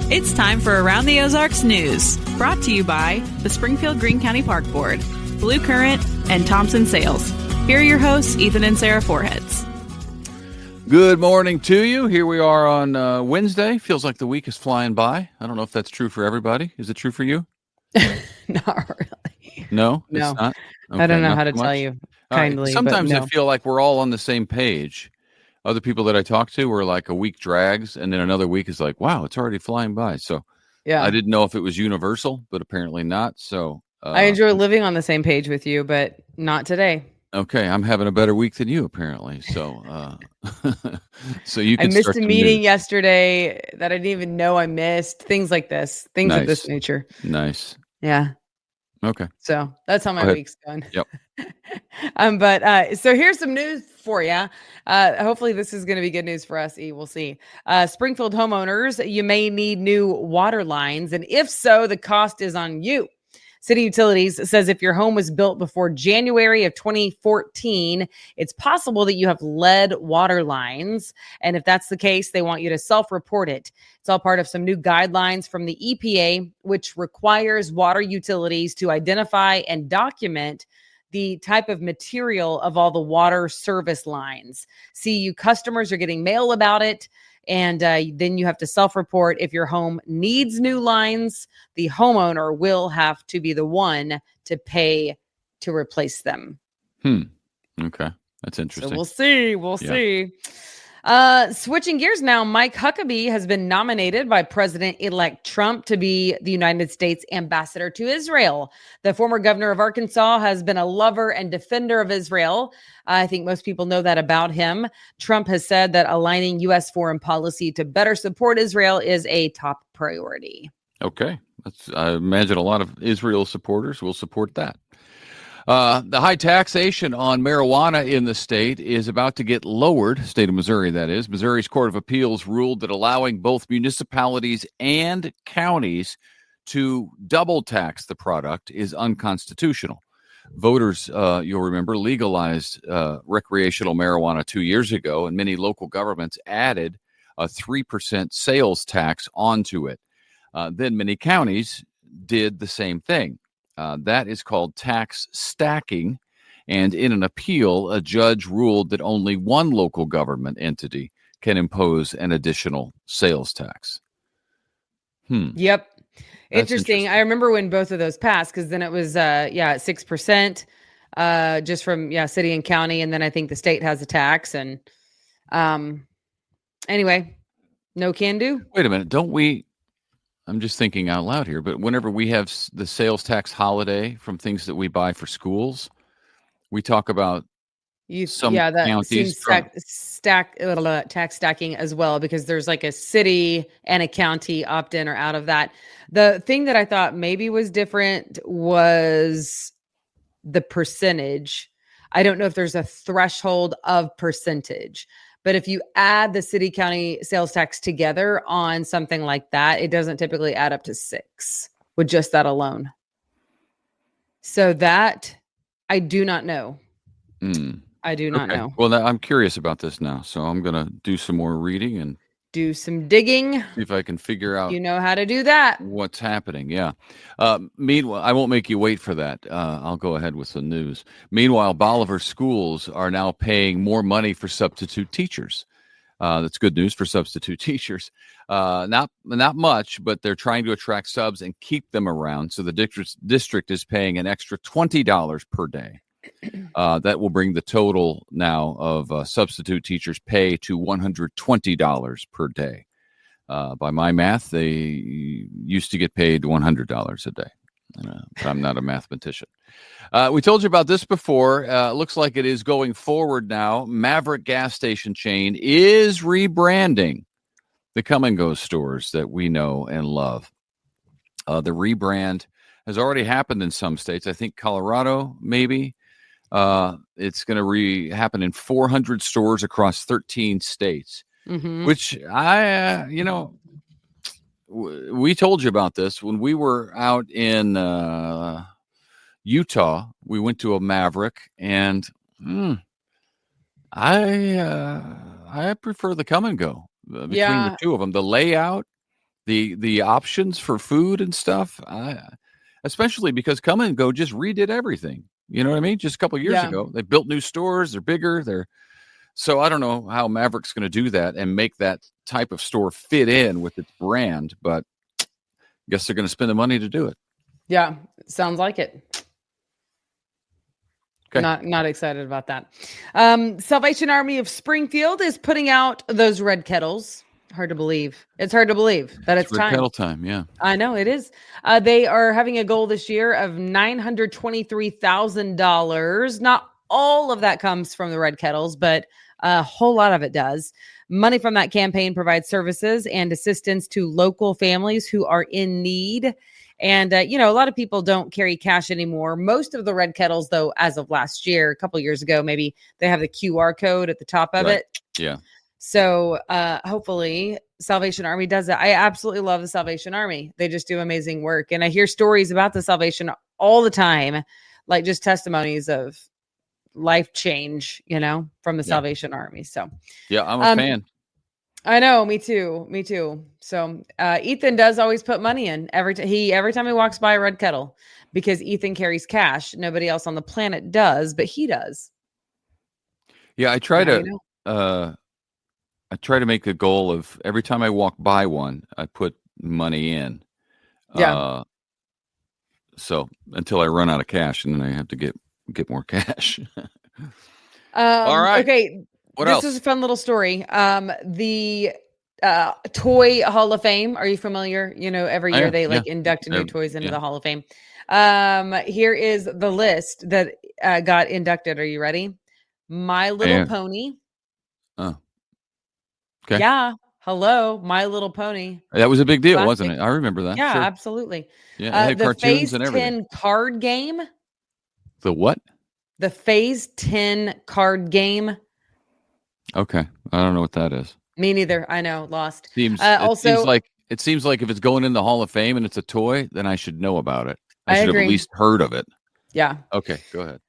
It's time for Around the Ozarks News, brought to you by the Springfield Greene County Park Board, Blue Current, and Thompson Sales. Here are your hosts, Ethan and Sarah Foreheads. Good morning to you. Here we are on Wednesday. Feels like the week is flying by. I don't know if that's true for everybody. Is it true for you? Not really. No, No. it's not. Okay, I don't know how to too tell much? you kindly. Sometimes but no. I feel like we're all on the same page. Other people that I talk to were like a week drags, and then another week is like, wow, it's already flying by. So Yeah, I didn't know if it was universal, but apparently not. So I enjoy living on the same page with you, but not today. okay, I'm having a better week than you apparently. So so you can I missed start a some meeting news. yesterday that I didn't even know I missed. Things like this, things of this Nice. nature. Nice. Yeah. Okay. So that's how my ahead. week's going. Yep. But so here's some news for you. Hopefully this is going to be good news for us. We'll see. Springfield homeowners, you may need new water lines, and if so, the cost is on you. City Utilities says if your home was built before January of 2014, it's possible that you have lead water lines. And if that's the case, they want you to self-report it. It's all part of some new guidelines from the EPA, which requires water utilities to identify and document the type of material of all the water service lines. CU customers are getting mail about it. And then you have to self-report if your home needs new lines. The homeowner will have to be the one to pay to replace them. Okay. That's interesting. So we'll see. We'll see. Switching gears now, Mike Huckabee has been nominated by President-elect Trump to be the United States ambassador to Israel. The former governor of Arkansas has been a lover and defender of Israel. I think most people know that about him. Trump has said that aligning U.S. foreign policy to better support Israel is a top priority. Okay. I imagine a lot of Israel supporters will support that. The high taxation on marijuana in the state is about to get lowered, state of Missouri, that is. Missouri's Court of Appeals ruled that allowing both municipalities and counties to double tax the product is unconstitutional. Voters, you'll remember, legalized recreational marijuana 2 years ago, and many local governments added a 3% sales tax onto it. Then many counties did the same thing. That is called tax stacking. And in an appeal, a judge ruled that only one local government entity can impose an additional sales tax. Yep. Interesting. I remember when both of those passed, because then it was, 6% just from, city and county. And then I think the state has a tax. And anyway, no can do. Wait a minute. Don't we? I'm just thinking out loud here, but whenever we have the sales tax holiday from things that we buy for schools, we talk about that counties seems tax stacking as well, because there's like a city and a county opt in or out of that. The thing that I thought maybe was different was the percentage. I don't know if there's a threshold of percentage. But if you add the city county sales tax together on something like that, it doesn't typically add up to 6 with just that alone. So that I do not know. I do not know. Well, I'm curious about this now. So I'm going to do some more reading and do some digging. See if I can figure out. You know how to do that. What's happening. Yeah. Meanwhile, I won't make you wait for that. I'll go ahead with the news. Meanwhile, Bolivar schools are now paying more money for substitute teachers. That's good news for substitute teachers. Not much, but they're trying to attract subs and keep them around. So the district is paying an extra $20 per day. That will bring the total now of substitute teachers' pay to $120 per day. By my math, they used to get paid $100 a day. But I'm not a mathematician. We told you about this before. Looks like it is going forward now. Maverick gas station chain is rebranding the Come and Go stores that we know and love. The rebrand has already happened in some states. I think Colorado, maybe. It's going to happen in 400 stores across 13 states, which we told you about this when we were out in Utah. We went to a Maverick, and I prefer the Come and Go between the two of them. The layout the options for food and stuff, especially because Come and Go just redid everything. You know what I mean? Just a couple of years ago, they built new stores. They're bigger. So I don't know how Maverick's going to do that and make that type of store fit in with its brand, but I guess they're going to spend the money to do it. Yeah, sounds like it. Okay. Not excited about that. Salvation Army of Springfield is putting out those red kettles. Hard to believe. It's hard to believe that it's red time. kettle time, yeah. I know it is. They are having a goal this year of $923,000. Not all of that comes from the red kettles, but a whole lot of it does. Money from that campaign provides services and assistance to local families who are in need. And, a lot of people don't carry cash anymore. Most of the red kettles, though, as of last year, a couple of years ago, maybe they have the QR code at the top of it. Yeah. So hopefully Salvation Army does that. I absolutely love the Salvation Army. They just do amazing work. And I hear stories about the Salvation all the time, like just testimonies of life change, from the Salvation Army. So yeah, I'm a fan. I know, me too. So Ethan does always put money in every time he walks by a red kettle, because Ethan carries cash. Nobody else on the planet does, but he does. Yeah, I try to make a goal of every time I walk by one, I put money in. Yeah. So until I run out of cash, and then I have to get more cash. All right. Okay. What else? This is a fun little story. The Toy Hall of Fame. Are you familiar? Every year they induct new toys into the Hall of Fame. Here is the list that got inducted. Are you ready? My Little Pony. Oh. Okay. Yeah. Hello, My Little Pony. That was a big deal, Classic. wasn't it? I remember that. Yeah, sure. Absolutely. Yeah, it had the cartoons Phase and everything. 10 card game. The what? The Phase 10 card game. Okay, I don't know what that is. Me neither. I know, lost. It seems like if it's going in the Hall of Fame and it's a toy, then I should know about it. I should agree. have at least heard of it. Yeah. Okay, go ahead.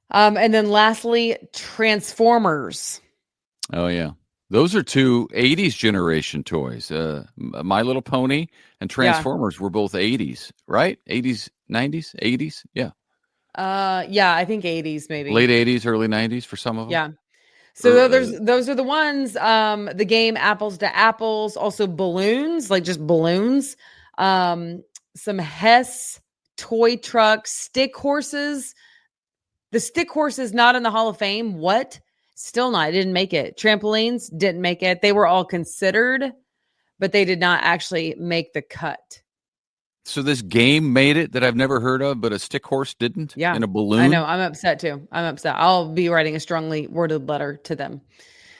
And then lastly, Transformers. Oh yeah, those are two 80s generation toys. My Little Pony and Transformers were both 80s, right? 80s, 90s, 80s. Yeah. I think 80s maybe. Late 80s, early 90s for some of them. Yeah. So those are the ones. The game Apples to Apples, also balloons, like just balloons. Some Hess toy trucks, stick horses. The stick horse is not in the Hall of Fame. What? Still not. It didn't make it. Trampolines didn't make it. They were all considered, but they did not actually make the cut. So this game made it that I've never heard of, but a stick horse didn't? Yeah. In a balloon? I know. I'm upset too. I'm upset. I'll be writing a strongly worded letter to them.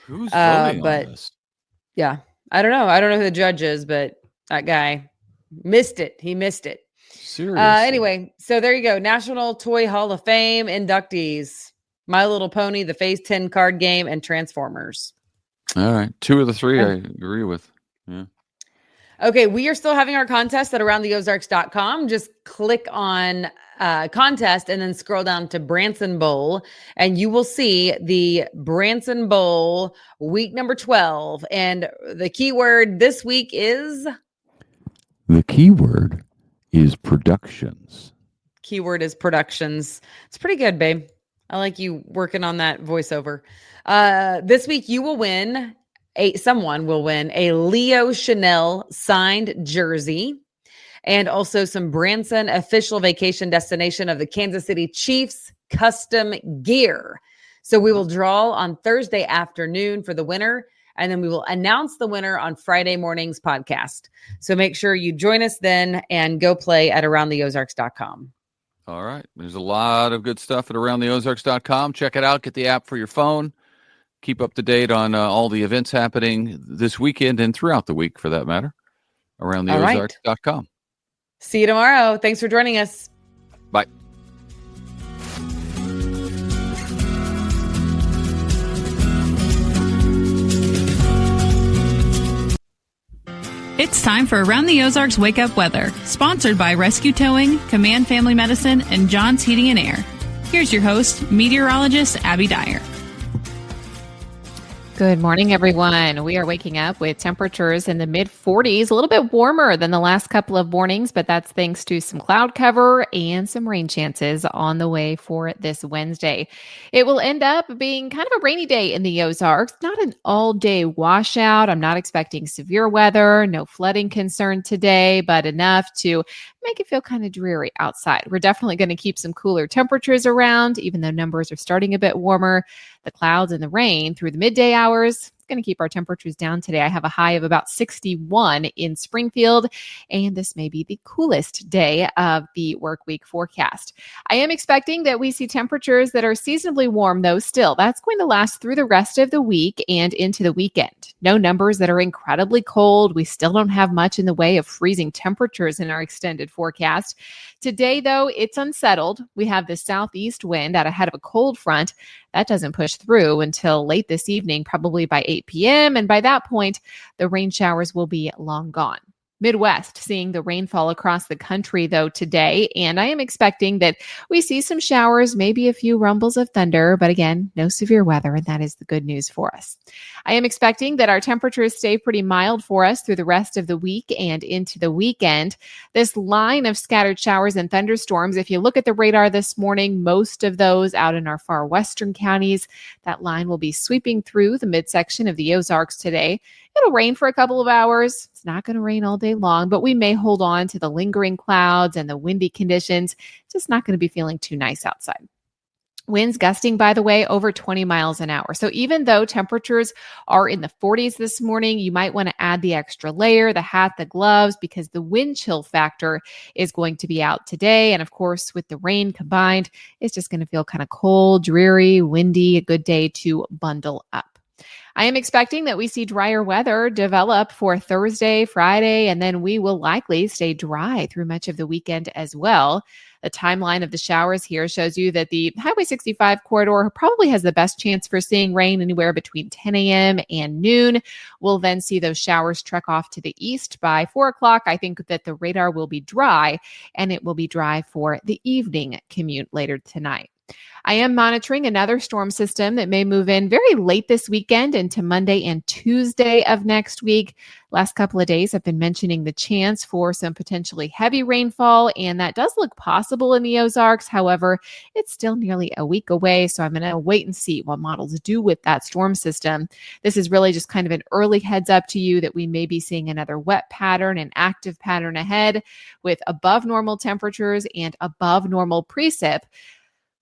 Who's voting on this? Yeah. I don't know. I don't know who the judge is, but that guy missed it. He missed it. Seriously. Anyway, so there you go. National Toy Hall of Fame inductees. My Little Pony, the Phase 10 card game, and Transformers. All right. 2 of the 3 I agree with. Yeah. Okay, we are still having our contest at aroundtheozarks.com. Just click on contest and then scroll down to Branson Bowl, and you will see the Branson Bowl week number 12. And the keyword this week is? The keyword is productions. Keyword is productions. It's pretty good, babe. I like you working on that voiceover. This week you will win. Someone will win a Leo Chanel signed jersey, and also some Branson official vacation destination of the Kansas City Chiefs custom gear. So we will draw on Thursday afternoon for the winner, and then we will announce the winner on Friday morning's podcast. So make sure you join us then and go play at aroundtheozarks.com. All right. There's a lot of good stuff at aroundtheozarks.com. Check it out. Get the app for your phone. Keep up to date on all the events happening this weekend and throughout the week, for that matter. Aroundtheozarks.com. See you tomorrow. Thanks for joining us. Bye. It's time for Around the Ozarks Wake Up Weather, sponsored by Rescue Towing, Command Family Medicine, and John's Heating and Air. Here's your host, meteorologist Abby Dyer. Good morning, everyone. We are waking up with temperatures in the mid 40s, a little bit warmer than the last couple of mornings, but that's thanks to some cloud cover and some rain chances on the way for this Wednesday. It will end up being kind of a rainy day in the Ozarks, not an all day washout. I'm not expecting severe weather, no flooding concern today, but enough to make it feel kind of dreary outside. We're definitely going to keep some cooler temperatures around, even though numbers are starting a bit warmer. The clouds and the rain through the midday hours going to keep our temperatures down today. I have a high of about 61 in Springfield, and this may be the coolest day of the work week forecast. I am expecting that we see temperatures that are seasonably warm, though still. That's going to last through the rest of the week and into the weekend. No numbers that are incredibly cold. We still don't have much in the way of freezing temperatures in our extended forecast. Today, though, it's unsettled. We have the southeast wind out ahead of a cold front. That doesn't push through until late this evening, probably by 8 p.m. And by that point, the rain showers will be long gone. Midwest, seeing the rainfall across the country, though, today. And I am expecting that we see some showers, maybe a few rumbles of thunder, but again, no severe weather, and that is the good news for us. I am expecting that our temperatures stay pretty mild for us through the rest of the week and into the weekend. This line of scattered showers and thunderstorms, if you look at the radar this morning, most of those out in our far western counties, that line will be sweeping through the midsection of the Ozarks today. It'll rain for a couple of hours. It's not going to rain all day long, but we may hold on to the lingering clouds and the windy conditions. It's just not going to be feeling too nice outside. Winds gusting, by the way, over 20 miles an hour. So even though temperatures are in the 40s this morning, you might want to add the extra layer, the hat, the gloves, because the wind chill factor is going to be out today. And of course, with the rain combined, it's just going to feel kind of cold, dreary, windy, a good day to bundle up. I am expecting that we see drier weather develop for Thursday, Friday, and then we will likely stay dry through much of the weekend as well. The timeline of the showers here shows you that the Highway 65 corridor probably has the best chance for seeing rain anywhere between 10 a.m. and noon. We'll then see those showers trek off to the east by 4 o'clock. I think that the radar will be dry, and it will be dry for the evening commute later tonight. I am monitoring another storm system that may move in very late this weekend into Monday and Tuesday of next week. Last couple of days, I've been mentioning the chance for some potentially heavy rainfall, and that does look possible in the Ozarks. However, it's still nearly a week away, so I'm going to wait and see what models do with that storm system. This is really just kind of an early heads up to you that we may be seeing another wet pattern, an active pattern ahead with above normal temperatures and above normal precip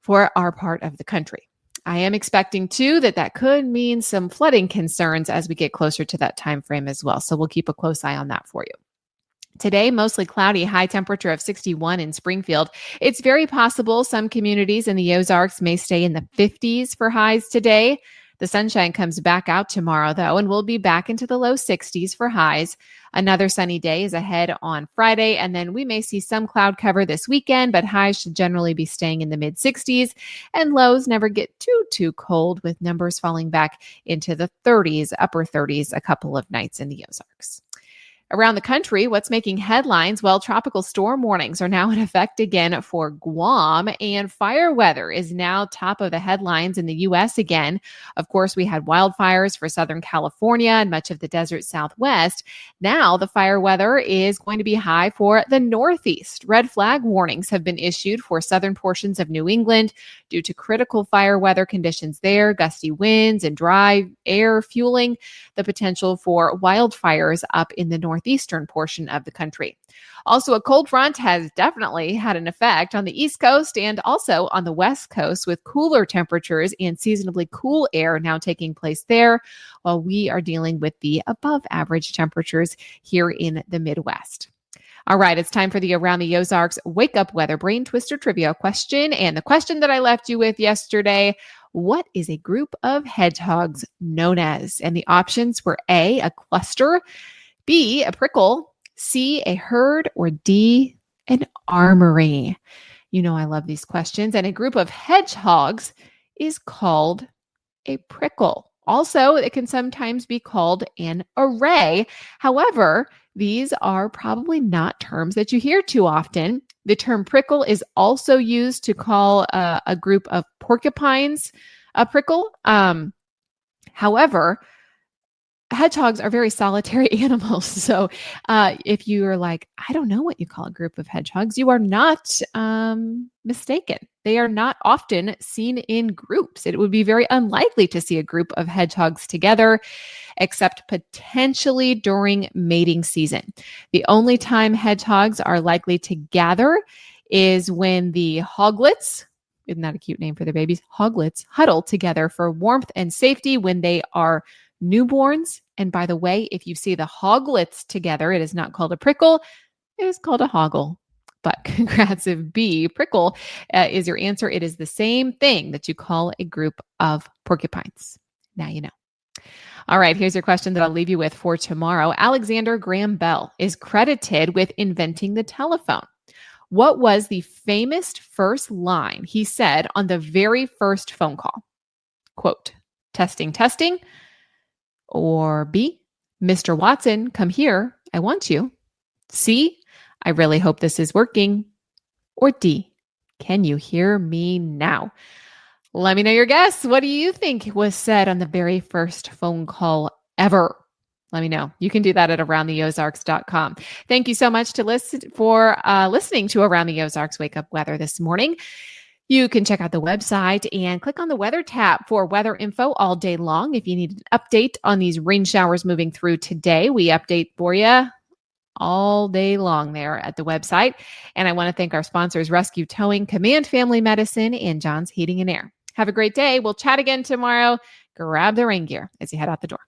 for our part of the country. I am expecting too that could mean some flooding concerns as we get closer to that time frame as well. So we'll keep a close eye on that for you. Today, mostly cloudy, high temperature of 61 in Springfield. It's very possible some communities in the Ozarks may stay in the 50s for highs today. The sunshine comes back out tomorrow, though, and we'll be back into the low 60s for highs. Another sunny day is ahead on Friday, and then we may see some cloud cover this weekend, but highs should generally be staying in the mid-60s, and lows never get too cold, with numbers falling back into the 30s, upper 30s, a couple of nights in the Ozarks. Around the country, what's making headlines? Well, tropical storm warnings are now in effect again for Guam, and fire weather is now top of the headlines in the U.S. again. Of course, we had wildfires for Southern California and much of the desert Southwest. Now, the fire weather is going to be high for the Northeast. Red flag warnings have been issued for southern portions of New England due to critical fire weather conditions there, gusty winds and dry air fueling the potential for wildfires up in the northeastern portion of the country. Also, a cold front has definitely had an effect on the East Coast and also on the West Coast, with cooler temperatures and seasonably cool air now taking place there, while we are dealing with the above average temperatures here in the Midwest. All right, it's time for the Around the Ozarks Wake Up Weather Brain Twister Trivia question. And the question that I left you with yesterday: what is a group of hedgehogs known as? And the options were A, a cluster, B, a prickle, C, a herd, or D, an armory. You know I love these questions. And a group of hedgehogs is called a prickle. Also, it can sometimes be called an array. However, these are probably not terms that you hear too often. The term prickle is also used to call a group of porcupines a prickle. However, hedgehogs are very solitary animals. So if you are like, I don't know what you call a group of hedgehogs, you are not mistaken. They are not often seen in groups. It would be very unlikely to see a group of hedgehogs together, except potentially during mating season. The only time hedgehogs are likely to gather is when the hoglets, isn't that a cute name for their babies? Hoglets huddle together for warmth and safety when they are newborns. And by the way, if you see the hoglets together, it is not called a prickle, it is called a hoggle. But congrats if B, prickle, is your answer. It is the same thing that you call a group of porcupines. Now you know. All right, here's your question that I'll leave you with for tomorrow. Alexander Graham Bell is credited with inventing the telephone. What was the famous first line he said on the very first phone call? Quote, testing, testing. Or B, Mr. Watson, come here. I want you. C, I really hope this is working. Or D, can you hear me now? Let me know your guess. What do you think was said on the very first phone call ever? Let me know. You can do that at aroundtheozarks.com. Thank you so much for listening to Around the Ozarks Wake Up Weather this morning. You can check out the website and click on the weather tab for weather info all day long. If you need an update on these rain showers moving through today, we update for you all day long there at the website. And I want to thank our sponsors, Rescue Towing, Command Family Medicine, and John's Heating and Air. Have a great day. We'll chat again tomorrow. Grab the rain gear as you head out the door.